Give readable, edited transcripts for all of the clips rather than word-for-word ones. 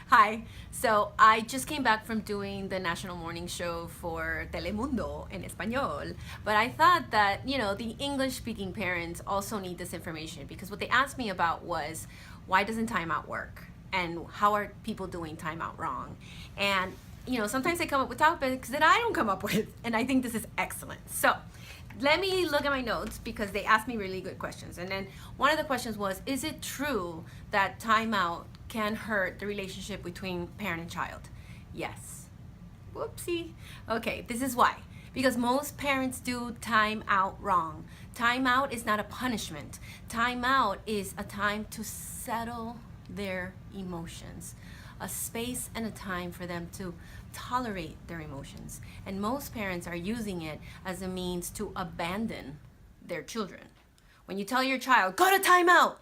Hi. So I just came back from doing the national morning show for Telemundo en Español, but I thought that, the English speaking parents also need this information because what they asked me about was why doesn't timeout work? And how are people doing timeout wrong? And, sometimes they come up with topics that I don't come up with, and I think this is excellent. So let me look at my notes because they asked me really good questions. And then one of the questions was, is it true that timeout can hurt the relationship between parent and child? Yes. Whoopsie. Okay, this is why. Because most parents do time out wrong. Time out is not a punishment. Time out is a time to settle their emotions, a space and a time for them to tolerate their emotions. And most parents are using it as a means to abandon their children. When you tell your child, go to timeout,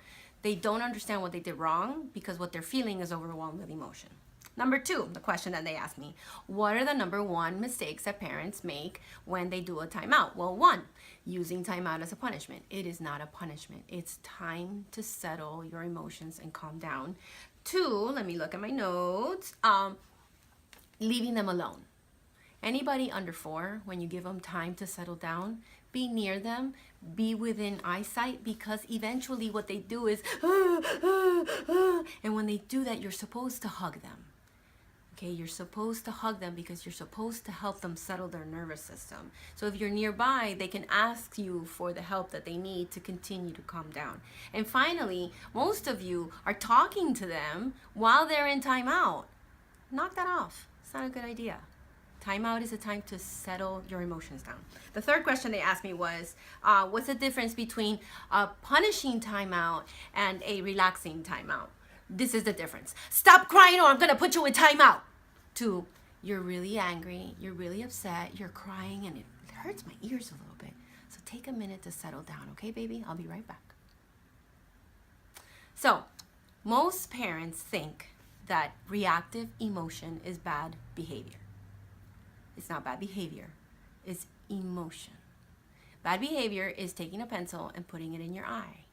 they don't understand what they did wrong because what they're feeling is overwhelmed with emotion. Number two, the question that they asked me, what are the number one mistakes that parents make when they do a timeout? Well, one, using timeout as a punishment. It is not a punishment. It's time to settle your emotions and calm down. Two, let me look at my notes. Leaving them alone. Anybody under 4, when you give them time to settle down, be near them, be within eyesight, because eventually what they do is, and when they do that, you're supposed to hug them. Okay, you're supposed to hug them because you're supposed to help them settle their nervous system. So if you're nearby, they can ask you for the help that they need to continue to calm down. And finally, most of you are talking to them while they're in timeout. Knock that off. It's not a good idea. Timeout is a time to settle your emotions down. The third question they asked me was, what's the difference between a punishing timeout and a relaxing timeout? This is the difference. Stop crying or I'm gonna put you in timeout. To, you're really angry, you're really upset, you're crying, and it hurts my ears a little bit. So take a minute to settle down, okay, baby? I'll be right back. So, most parents think that reactive emotion is bad behavior. It's not bad behavior, it's emotion. Bad behavior is taking a pencil and putting it in your eye.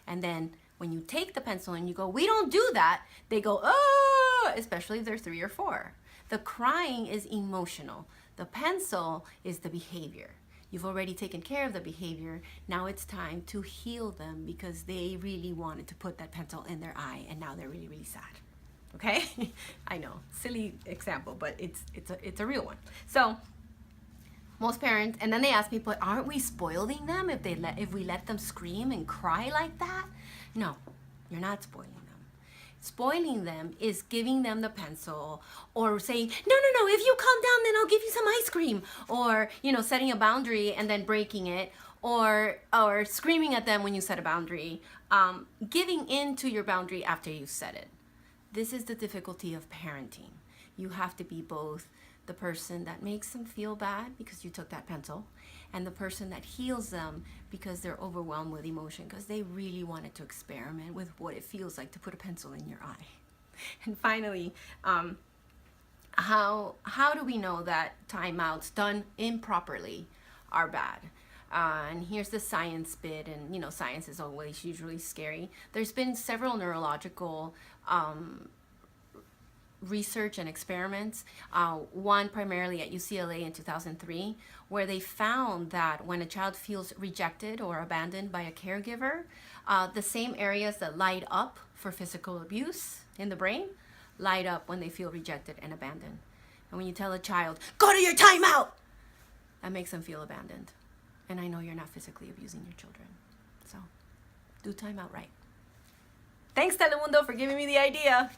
And then when you take the pencil and you go, we don't do that, they go, oh, especially if they're 3 or 4. The crying is emotional. The pencil is the behavior. You've already taken care of the behavior. Now it's time to heal them because they really wanted to put that pencil in their eye and now they're really, really sad. Okay? I know, silly example, but it's a real one. So most parents, and then they ask me, but aren't we spoiling them if we let them scream and cry like that? No, you're not spoiling them. Spoiling them is giving them the pencil or saying, no, if you calm down, then I'll give you some ice cream. Or, setting a boundary and then breaking it, or screaming at them when you set a boundary, giving in to your boundary after you've set it. This is the difficulty of parenting. You have to be both the person that makes them feel bad because you took that pencil and the person that heals them because they're overwhelmed with emotion because they really wanted to experiment with what it feels like to put a pencil in your eye. And finally, how do we know that timeouts done improperly are bad? And here's the science bit, and science is always usually scary. There's been several neurological research and experiments, one primarily at UCLA in 2003, where they found that when a child feels rejected or abandoned by a caregiver, the same areas that light up for physical abuse in the brain light up when they feel rejected and abandoned. And when you tell a child, go to your timeout, that makes them feel abandoned. And I know you're not physically abusing your children. So do timeout right. Thanks, Telemundo, for giving me the idea.